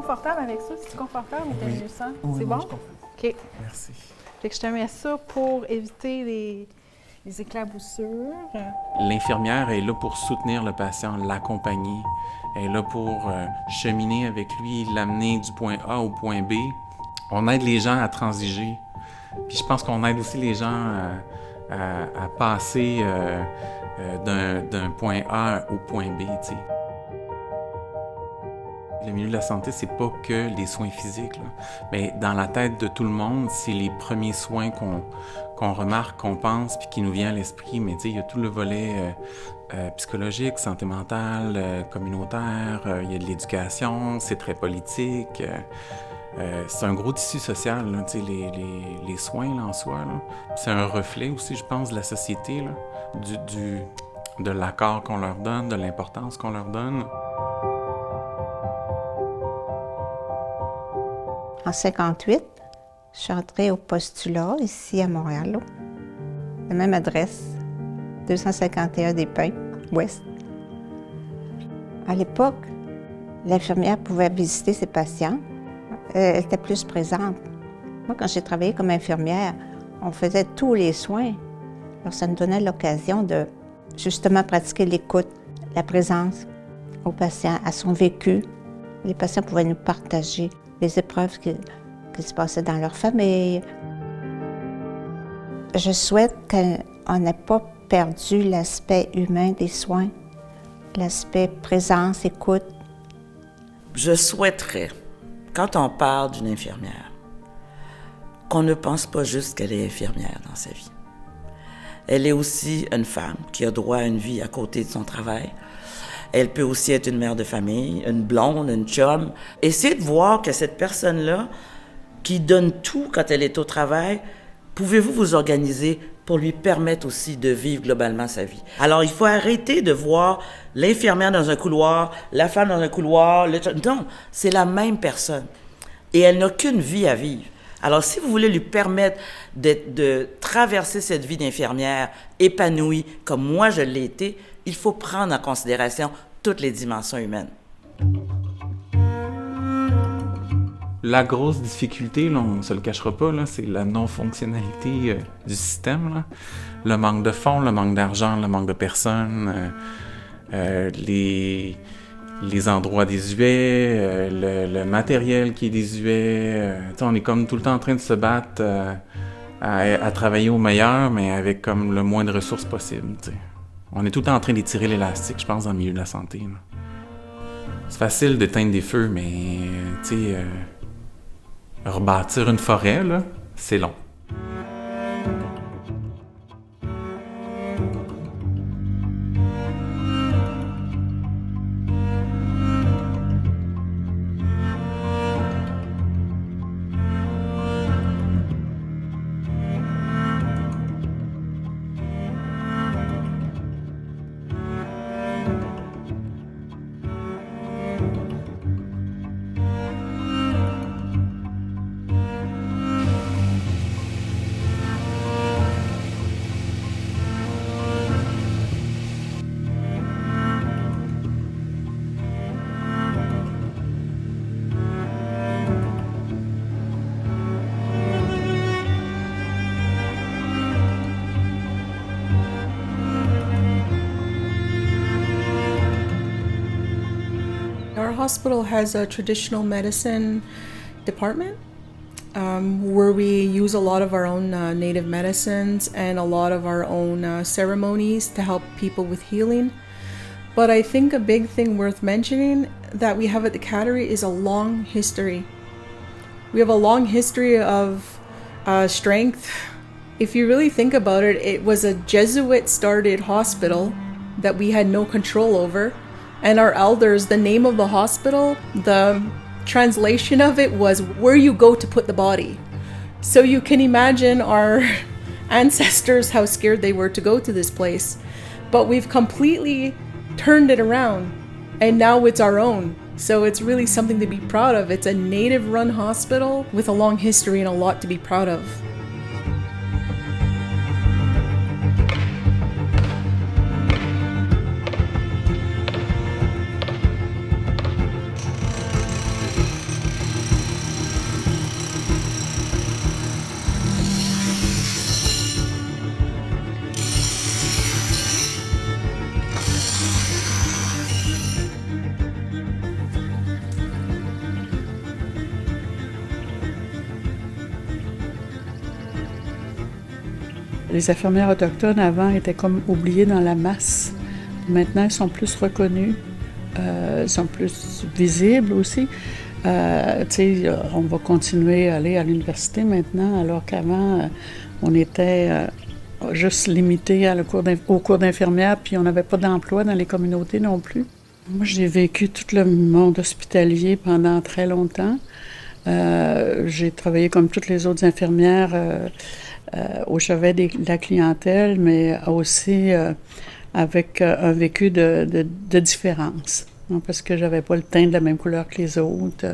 confortable avec ça? C'est confortable ou t'aimes mieux ça? Oui, c'est moi, bon? je comprends. OK. Merci. Fait que je te mets ça pour éviter les éclaboussures. L'infirmière est là pour soutenir le patient, l'accompagner. Elle est là pour cheminer avec lui, l'amener du point A au point B. On aide les gens à transiger. Puis je pense qu'on aide aussi les gens à passer d'un point A au point B, tu sais. Le milieu de la santé, c'est pas que les soins physiques, là. Mais dans la tête de tout le monde, c'est les premiers soins qu'on remarque, qu'on pense, puis qui nous vient à l'esprit. Mais tu sais, il y a tout le volet psychologique, santé mentale, communautaire, il y a de l'éducation, c'est très politique. C'est un gros tissu social, là, tu sais, les soins là, en soi. Là. C'est un reflet aussi, je pense, de la société, là, de l'accord qu'on leur donne, de l'importance qu'on leur donne. En 1958, je suis entrée au postulat, ici à Montréal, là. La même adresse, 251 des Pins, ouest. À l'époque, l'infirmière pouvait visiter ses patients. Elle était plus présente. Moi, quand j'ai travaillé comme infirmière, on faisait tous les soins. Alors, ça nous donnait l'occasion de justement pratiquer l'écoute, la présence aux patients, à son vécu. Les patients pouvaient nous partager les épreuves qui se passaient dans leur famille. Je souhaite qu'on n'ait pas perdu l'aspect humain des soins, l'aspect présence, écoute. Je souhaiterais, quand on parle d'une infirmière, qu'on ne pense pas juste qu'elle est infirmière dans sa vie. Elle est aussi une femme qui a droit à une vie à côté de son travail. Elle peut aussi être une mère de famille, une blonde, une chum. Essayez de voir que cette personne-là, qui donne tout quand elle est au travail, pouvez-vous vous organiser pour lui permettre aussi de vivre globalement sa vie. Alors, il faut arrêter de voir l'infirmière dans un couloir, la femme dans un couloir. Non, c'est la même personne. Et elle n'a qu'une vie à vivre. Alors, si vous voulez lui permettre de traverser cette vie d'infirmière épanouie, comme moi je l'ai été, il faut prendre en considération toutes les dimensions humaines. La grosse difficulté, là, on ne se le cachera pas, là, c'est la non-fonctionnalité du système. Là. Le manque de fonds, le manque d'argent, le manque de personnes, les endroits désuets, le matériel qui est désuet. On est comme tout le temps en train de se battre à travailler au meilleur, mais avec comme le moins de ressources possible. T'sais. On est tout le temps en train d'étirer l'élastique, je pense, dans le milieu de la santé. Là. C'est facile d'éteindre des feux, mais rebâtir une forêt, là, c'est long. Our hospital has a traditional medicine department where we use a lot of our own native medicines and a lot of our own ceremonies to help people with healing. But I think a big thing worth mentioning that we have at the Cattery is a long history. We have a long history of strength. If you really think about it, it was a Jesuit-started hospital that we had no control over. And our elders, the name of the hospital, the translation of it was where you go to put the body. So you can imagine our ancestors, how scared they were to go to this place. But we've completely turned it around and now it's our own. So it's really something to be proud of. It's a native-run hospital with a long history and a lot to be proud of. Les infirmières autochtones, avant, étaient comme oubliées dans la masse. Maintenant, elles sont plus reconnues, elles sont plus visibles aussi. On va continuer à aller à l'université maintenant, alors qu'avant, on était juste limité au cours d'infirmière, puis on n'avait pas d'emploi dans les communautés non plus. Moi, j'ai vécu tout le monde hospitalier pendant très longtemps. J'ai travaillé comme toutes les autres infirmières au chevet de la clientèle, mais aussi avec un vécu de différence. Non, parce que j'avais pas le teint de la même couleur que les autres.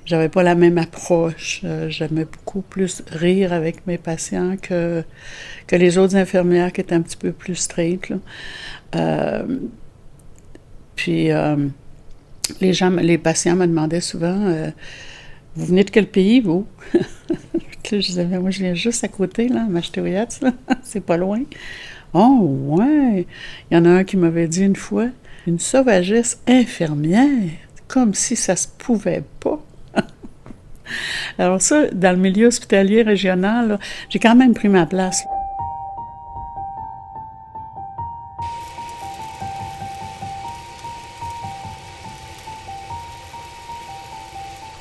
J'avais pas la même approche. J'aimais beaucoup plus rire avec mes patients que les autres infirmières qui étaient un petit peu plus straight, là. Les patients me demandaient souvent vous venez de quel pays, vous? Je disais, moi, je viens juste à côté, là, à Machtouyats, là. C'est pas loin. Oh, ouais! Il y en a un qui m'avait dit une fois, une sauvagesse infirmière, comme si ça se pouvait pas. Alors ça, dans le milieu hospitalier régional, là, j'ai quand même pris ma place.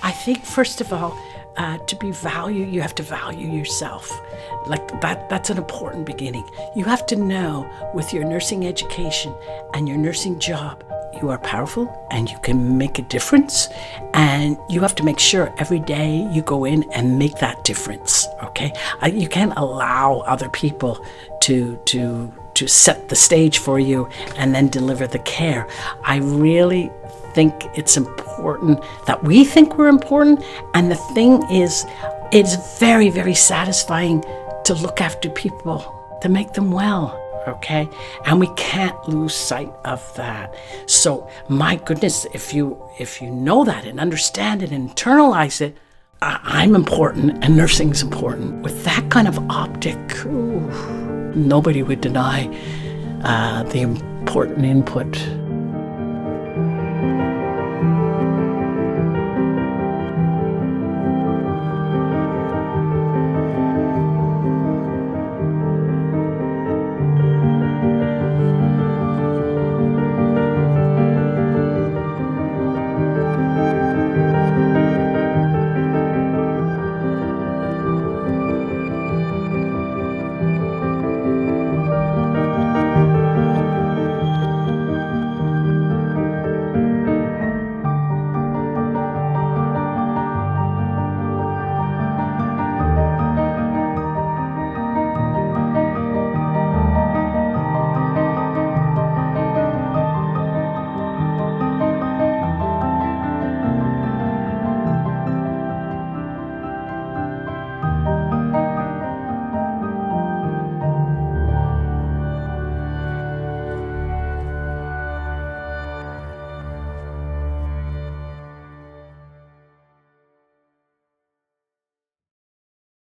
I think, first of all, to be valued, you have to value yourself. Like that's an important beginning. You have to know with your nursing education and your nursing job, you are powerful and you can make a difference. And you have to make sure every day you go in and make that difference, okay? You can't allow other people to set the stage for you and then deliver the care. I really think it's important that we think we're important, and the thing is, it's very, very satisfying to look after people, to make them well, okay? And we can't lose sight of that. So my goodness, if you know that and understand it and internalize it, I'm important and nursing's important. With that kind of optic, nobody would deny the important input